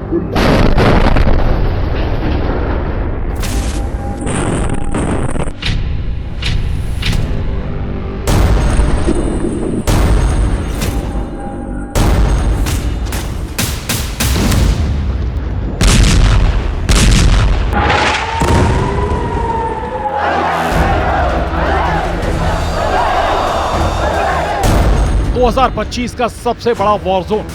2025 का सबसे बड़ा वॉर जोन।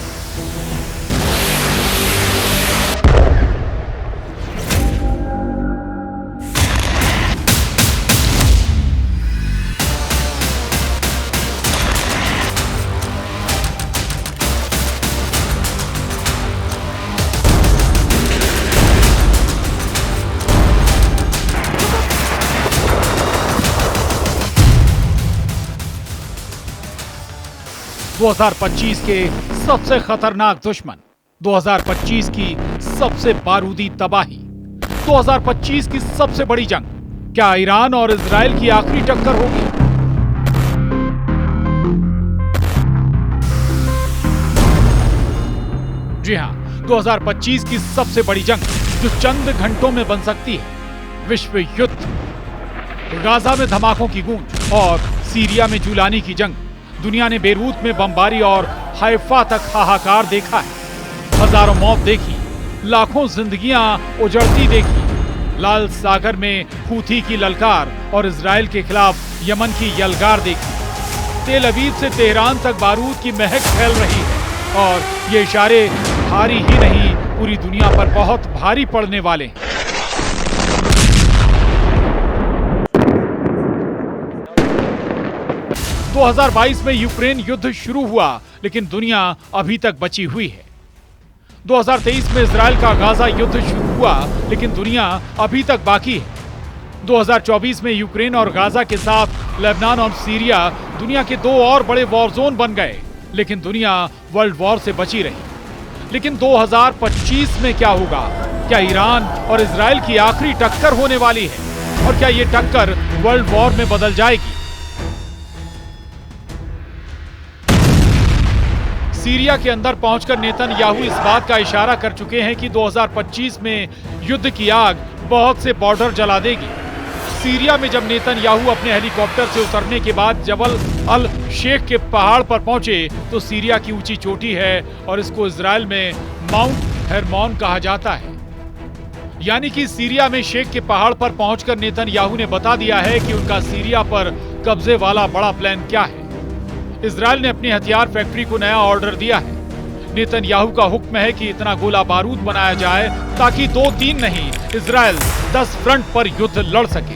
दो 2025 के सबसे खतरनाक दुश्मन, 2025 की सबसे बारूदी तबाही, 2025 की सबसे बड़ी जंग। क्या ईरान और इजराइल की आखिरी टक्कर होगी? जी हां, 2025 की सबसे बड़ी जंग जो चंद घंटों में बन सकती है। विश्व युद्ध, गाजा में धमाकों की गूंज और सीरिया में जूलानी की जंग। दुनिया ने बेरूत में बमबारी और हाइफा तक हाहाकार देखा है। हजारों मौत देखी, लाखों जिंदगियां उजड़ती देखी। लाल सागर में हूथी की ललकार और इजराइल के खिलाफ यमन की यलगार देखी। तेल अवीव से तेहरान तक बारूद की महक फैल रही है और ये इशारे भारी ही नहीं, पूरी दुनिया पर बहुत भारी पड़ने वाले हैं। 2022 में यूक्रेन युद्ध शुरू हुआ, लेकिन दुनिया अभी तक बची हुई है। 2023 में इजराइल का गाजा युद्ध शुरू हुआ, लेकिन दुनिया अभी तक बाकी है। 2024 में यूक्रेन और गाजा के साथ लेबनान और सीरिया दुनिया के दो और बड़े वॉर जोन बन गए, लेकिन दुनिया वर्ल्ड वॉर से बची रही। लेकिन 2025 में क्या होगा? क्या ईरान और इजराइल की आखिरी टक्कर होने वाली है? और क्या ये टक्कर वर्ल्ड वॉर में बदल जाएगी? सीरिया के अंदर पहुंचकर नेतन्याहू इस बात का इशारा कर चुके हैं कि 2025 में युद्ध की आग बहुत से बॉर्डर जला देगी। सीरिया में जब नेतन्याहू अपने हेलीकॉप्टर से उतरने के बाद जबल अल शेख के पहाड़ पर पहुंचे तो सीरिया की ऊंची चोटी है और इसको इजराइल में माउंट हेरमोन कहा जाता है। यानी कि सीरिया में शेख के पहाड़ पर पहुंचकर नेतन्याहू ने बता दिया है कि उनका सीरिया पर कब्जे वाला बड़ा प्लान क्या है। इजराइल ने अपनी हथियार फैक्ट्री को नया ऑर्डर दिया है। नेतन्याहू का हुक्म है कि इतना गोला बारूद बनाया जाए ताकि 2-3 नहीं, इजराइल 10 फ्रंट पर युद्ध लड़ सके।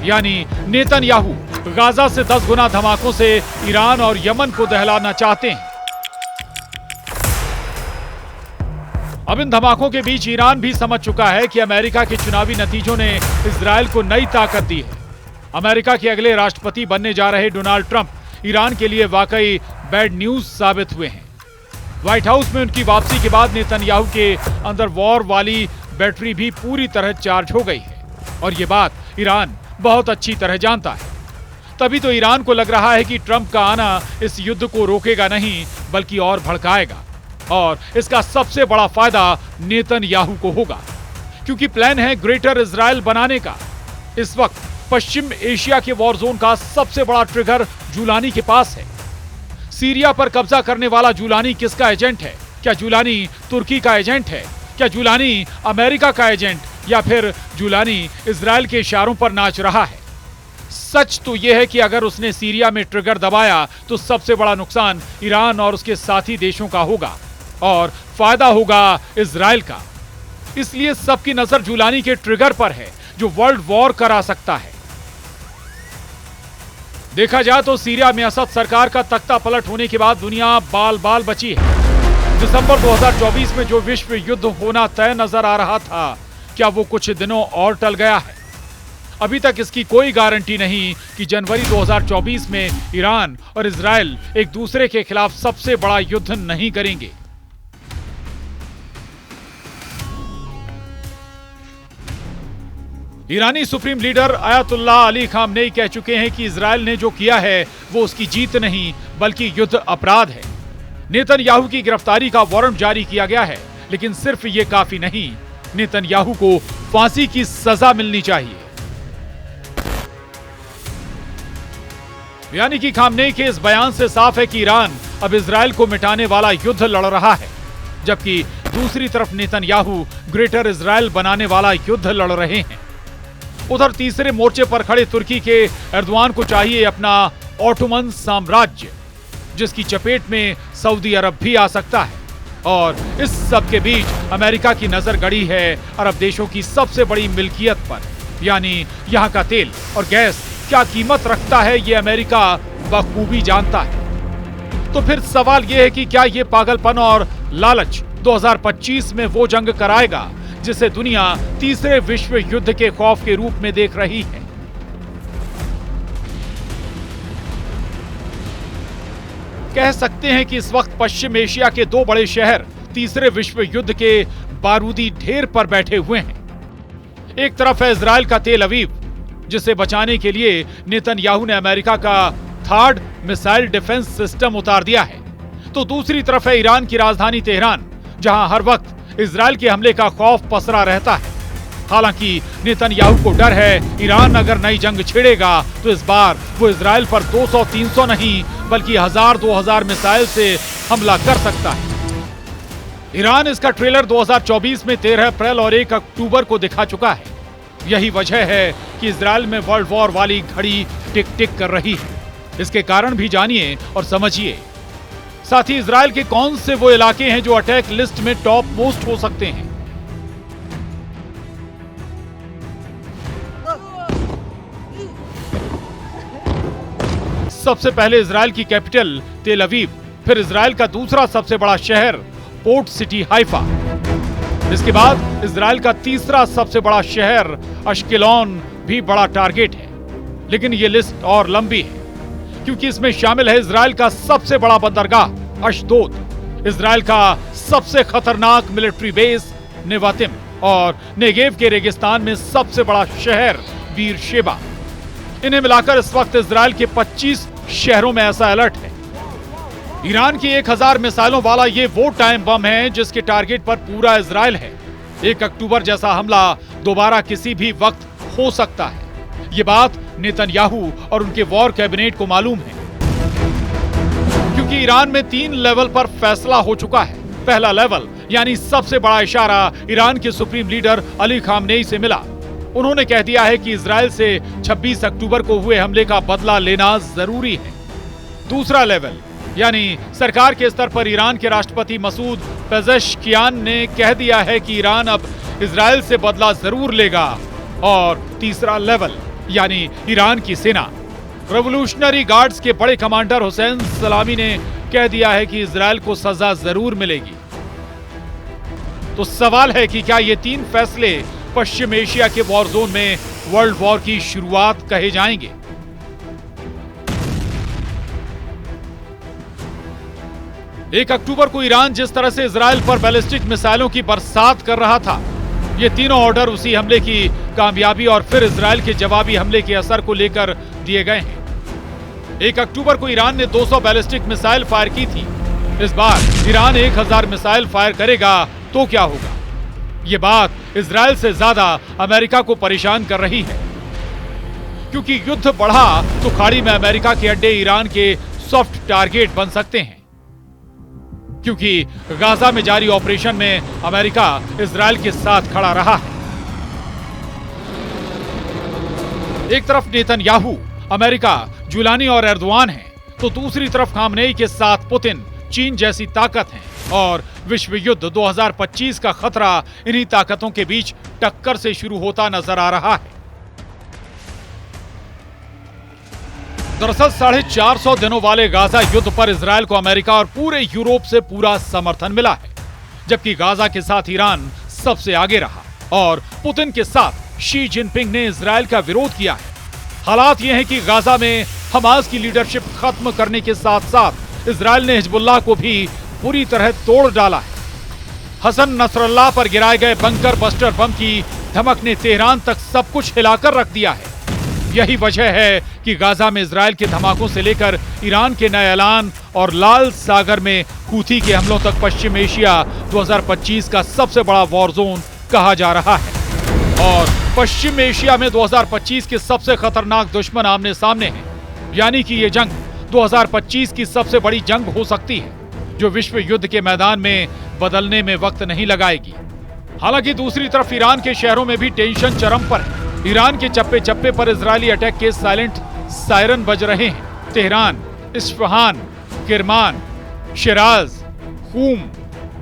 यानी नेतन्याहू गाजा से 10 गुना धमाकों से ईरान और यमन को दहलाना चाहते हैं। अब इन धमाकों के बीच ईरान भी समझ चुका है कि अमेरिका के चुनावी नतीजों ने इजराइल को नई ताकत दी है। अमेरिका के अगले राष्ट्रपति बनने जा रहे डोनाल्ड ट्रंप ईरान के लिए वाकई बैड न्यूज साबित हुए हैं। व्हाइट हाउस में उनकी वापसी के बाद नेतन्याहू के अंदर वॉर वाली बैटरी भी पूरी तरह चार्ज हो गई है और ये बात ईरान बहुत अच्छी तरह जानता है। तभी तो ईरान को लग रहा है कि ट्रंप का आना इस युद्ध को रोकेगा नहीं बल्कि और भड़काएगा और इसका सबसे बड़ा फायदा नेतन्याहू को होगा, क्योंकि प्लान है ग्रेटर इजराइल बनाने का। इस वक्त पश्चिम एशिया के वॉर जोन का सबसे बड़ा ट्रिगर जूलानी के पास है। सीरिया पर कब्जा करने वाला जूलानी किसका एजेंट है? क्या जूलानी तुर्की का एजेंट है? क्या जूलानी अमेरिका का एजेंट, या फिर जूलानी इजराइल के इशारों पर नाच रहा है? सच तो यह है कि अगर उसने सीरिया में ट्रिगर दबाया तो सबसे बड़ा नुकसान ईरान और उसके साथी देशों का होगा और फायदा होगा इजराइल का। इसलिए सबकी नजर जूलानी के ट्रिगर पर है जो वर्ल्ड वॉर करा सकता है। देखा जाए तो सीरिया में असद सरकार का तख्ता पलट होने के बाद दुनिया बाल बाल बची है। दिसंबर 2024 में जो विश्व युद्ध होना तय नजर आ रहा था, क्या वो कुछ दिनों और टल गया है? अभी तक इसकी कोई गारंटी नहीं कि जनवरी 2024 में ईरान और इजराइल एक दूसरे के खिलाफ सबसे बड़ा युद्ध नहीं करेंगे। ईरानी supreme leader Ayatollah Ali Khamenei कह चुके हैं कि इजराइल ने जो किया है वो उसकी जीत नहीं बल्कि युद्ध अपराध है। नेतन्याहू की गिरफ्तारी का वारंट जारी किया गया है, लेकिन सिर्फ ये काफी नहीं, नेतन्याहू को फांसी की सजा मिलनी चाहिए। यानी कि खामनेई के इस बयान से साफ है कि ईरान अब इजराइल को मिटाने वाला युद्ध लड़ रहा है, जबकि दूसरी तरफ नेतन्याहू ग्रेटर इजराइल बनाने वाला युद्ध लड़ रहे हैं। उधर तीसरे मोर्चे पर खड़े तुर्की के एर्दोआन को चाहिए अपना ऑटोमन साम्राज्य, जिसकी चपेट में सऊदी अरब भी आ सकता है। और इस सब के बीच अमेरिका की नजर गड़ी है अरब देशों की सबसे बड़ी मिल्कियत पर, यानी यहाँ का तेल और गैस क्या कीमत रखता है ये अमेरिका बखूबी जानता है। तो फिर सवाल ये है कि क्या ये पागलपन और लालच 2025 में वो जंग कराएगा जिसे दुनिया तीसरे विश्व युद्ध के खौफ के रूप में देख रही है। कह सकते हैं कि इस वक्त पश्चिम एशिया के दो बड़े शहर तीसरे विश्व युद्ध के बारूदी ढेर पर बैठे हुए हैं। एक तरफ है इजराइल का तेल अवीव, जिसे बचाने के लिए नेतन्याहू ने अमेरिका का थर्ड मिसाइल डिफेंस सिस्टम उतार दिया है। तो दूसरी तरफ है ईरान की राजधानी तेहरान, जहां हर वक्त इजराइल के हमले का खौफ पसरा रहता है। हालांकि नेतन्याहू को डर है ईरान अगर नई जंग छेड़ेगा तो इस बार वो इजराइल पर 200-300 नहीं बल्कि 1000-2000 मिसाइल से हमला कर सकता है। ईरान इसका ट्रेलर 2024 में 13 अप्रैल और 1 अक्टूबर को दिखा चुका है। यही वजह है कि इजराइल में वर्ल्ड वॉर वाली घड़ी टिक टिक कर रही है। इसके कारण भी जानिए और समझिए। साथ ही इजराइल के कौन से वो इलाके हैं जो अटैक लिस्ट में टॉप मोस्ट हो सकते हैं। सबसे पहले इजराइल की कैपिटल तेल अवीव, फिर इजराइल का दूसरा सबसे बड़ा शहर पोर्ट सिटी हाइफा, इसके बाद इजराइल का तीसरा सबसे बड़ा शहर अश्केलॉन भी बड़ा टारगेट है। लेकिन ये लिस्ट और लंबी है क्योंकि इसमें शामिल है इजराइल का सबसे बड़ा बंदरगाह अशदोद, इजराइल का सबसे खतरनाक मिलिट्री बेस नेवातिम और नेगेव के रेगिस्तान में सबसे बड़ा शहर बीरशेबा। इन्हें मिलाकर इस वक्त इजराइल के 25 शहरों में ऐसा अलर्ट है। ईरान की 1000 मिसाइलों वाला ये वो टाइम बम है जिसके टारगेट पर पूरा इजराइल है। 1 अक्टूबर जैसा हमला दोबारा किसी भी वक्त हो सकता है। ये बात नेतन्याहू और उनके वॉर कैबिनेट को मालूम है, क्योंकि ईरान में 3 लेवल पर फैसला हो चुका है। पहला लेवल यानी सबसे बड़ा इशारा ईरान के सुप्रीम लीडर अली खामनेई से मिला। उन्होंने कह दिया है कि इजराइल से 26 अक्टूबर को हुए हमले का बदला लेना जरूरी है। दूसरा लेवल यानी सरकार के स्तर पर ईरान के राष्ट्रपति मसूद पेजेश्कियान ने कह दिया है कि ईरान अब इजराइल से बदला जरूर लेगा। और तीसरा लेवल यानी ईरान की सेना, रेवोल्यूशनरी गार्ड्स के बड़े कमांडर हुसैन सलामी ने कह दिया है कि इजराइल को सजा जरूर मिलेगी। तो सवाल है कि क्या ये 3 फैसले पश्चिम एशिया के वॉर जोन में वर्ल्ड वॉर की शुरुआत कहे जाएंगे। 1 अक्टूबर को ईरान जिस तरह से इजराइल पर बैलिस्टिक मिसाइलों की बरसात कर रहा था, ये तीनों ऑर्डर उसी हमले की कामयाबी और फिर इजराइल के जवाबी हमले के असर को लेकर दिए गए हैं। 1 अक्टूबर को ईरान ने 200 बैलिस्टिक मिसाइल फायर की थी। इस बार ईरान 1000 मिसाइल फायर करेगा तो क्या होगा? ये बात इजराइल से ज्यादा अमेरिका को परेशान कर रही है, क्योंकि युद्ध बढ़ा तो खाड़ी में अमेरिका के अड्डे ईरान के सॉफ्ट टारगेट बन सकते हैं। क्योंकि गाजा में जारी ऑपरेशन में अमेरिका इजराइल के साथ खड़ा रहा है। एक तरफ नेतन्याहू, अमेरिका, जुलानी और एर्दोआन हैं, तो दूसरी तरफ खामनेई के साथ पुतिन, चीन जैसी ताकत है। और विश्व युद्ध 2025 का खतरा इन्हीं ताकतों के बीच टक्कर से शुरू होता नजर आ रहा है। दरअसल 450 दिनों वाले गाजा युद्ध पर इजराइल को अमेरिका और पूरे यूरोप से पूरा समर्थन मिला है, जबकि गाजा के साथ ईरान सबसे आगे रहा और पुतिन के साथ शी जिनपिंग ने इजराइल का विरोध किया है। हालात ये हैं कि गाजा में हमास की लीडरशिप खत्म करने के साथ साथ इजराइल ने हिजबुल्लाह को भी पूरी तरह तोड़ डाला है। हसन नसरल्लाह पर गिराए गए बंकर बस्टर बम की धमक ने तेहरान तक सब कुछ हिलाकर रख दिया है। यही वजह है कि गाजा में इजराइल के धमाकों से लेकर ईरान के नए ऐलान और लाल सागर में हूथी के हमलों तक पश्चिम एशिया 2025 का सबसे बड़ा वॉर जोन कहा जा रहा है। और पश्चिम एशिया में 2025 के सबसे खतरनाक दुश्मन आमने सामने हैं, यानी कि ये जंग 2025 की सबसे बड़ी जंग हो सकती है, जो विश्व युद्ध के मैदान में बदलने में वक्त नहीं लगाएगी। हालांकि दूसरी तरफ ईरान के शहरों में भी टेंशन चरम पर है। ईरान के चप्पे चप्पे पर इजरायली अटैक के साइलेंट सायरन बज रहे हैं। तेहरान, इस्फहान, किरमान, शिराज, खूम,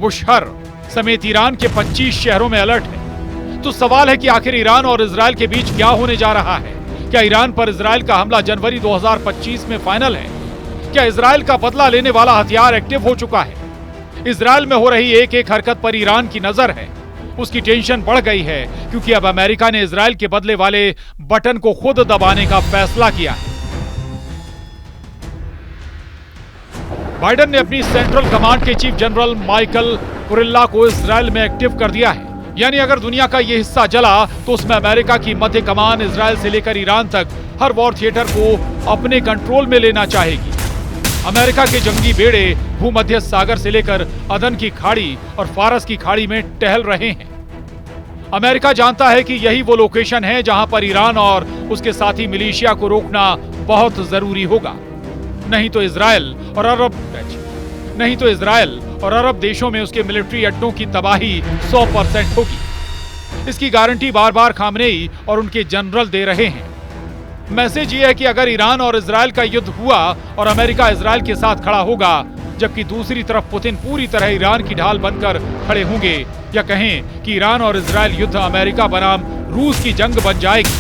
बुशहर समेत ईरान के 25 शहरों में अलर्ट है। तो सवाल है कि आखिर ईरान और इजरायल के बीच क्या होने जा रहा है? क्या ईरान पर इजरायल का हमला जनवरी 2025 में फाइनल है? क्या इजरायल का बदला लेने वाला हथियार एक्टिव हो चुका है? इजरायल में हो रही एक एक हरकत पर ईरान की नजर है। उसकी टेंशन बढ़ गई है क्योंकि अब अमेरिका ने इजरायल के बदले वाले बटन को खुद दबाने का फैसला किया है। बाइडेन ने अपनी सेंट्रल कमांड के चीफ जनरल माइकल कुरिल्ला को इजरायल में एक्टिव कर दिया है। यानी अगर दुनिया का यह हिस्सा जला तो उसमें अमेरिका की मध्य कमान इजरायल से लेकर ईरान तक हर वॉर थिएटर को अपने कंट्रोल में लेना चाहेगी। अमेरिका के जंगी बेड़े भूमध्य सागर से लेकर अदन की खाड़ी और फारस की खाड़ी में टहल रहे हैं। अमेरिका जानता है कि यही वो लोकेशन है जहां पर ईरान और उसके साथी मिलिशिया को रोकना बहुत जरूरी होगा। नहीं तो इजरायल और अरब देशों में उसके मिलिट्री अड्डों की तबाही 100% होगी। इसकी गारंटी बार बार खामनेई और उनके जनरल दे रहे हैं। मैसेज ये है कि अगर ईरान और इजरायल का युद्ध हुआ और अमेरिका इजरायल के साथ खड़ा होगा, जबकि दूसरी तरफ पुतिन पूरी तरह ईरान की ढाल बनकर खड़े होंगे, या कहें कि ईरान और इजरायल युद्ध अमेरिका बनाम रूस की जंग बन जाएगी।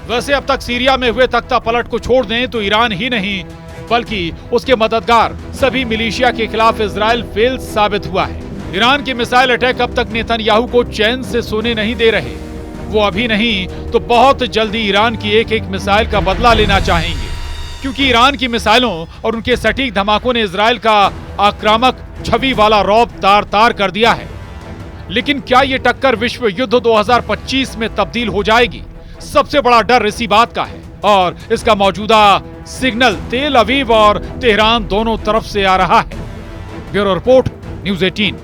वैसे अब तक सीरिया में हुए तख्ता पलट को छोड़ दें तो ईरान ही नहीं बल्कि उसके मददगार सभी मिलिशिया के खिलाफ इजरायल फेल साबित हुआ है। ईरान के मिसाइल अटैक अब तक नेतन्याहू को चैन से सोने नहीं दे रहे। वो अभी नहीं तो बहुत जल्दी ईरान की एक एक मिसाइल का बदला लेना चाहेंगे, क्योंकि ईरान की मिसाइलों और उनके सटीक धमाकों ने इजरायल का आक्रामक छवि वाला रौब तार तार कर दिया है। लेकिन क्या ये टक्कर विश्व युद्ध 2025 में तब्दील हो जाएगी? सबसे बड़ा डर इसी बात का है और इसका मौजूदा सिग्नल तेल अवीव और तेहरान दोनों तरफ से आ रहा है। Bureau report, news 18।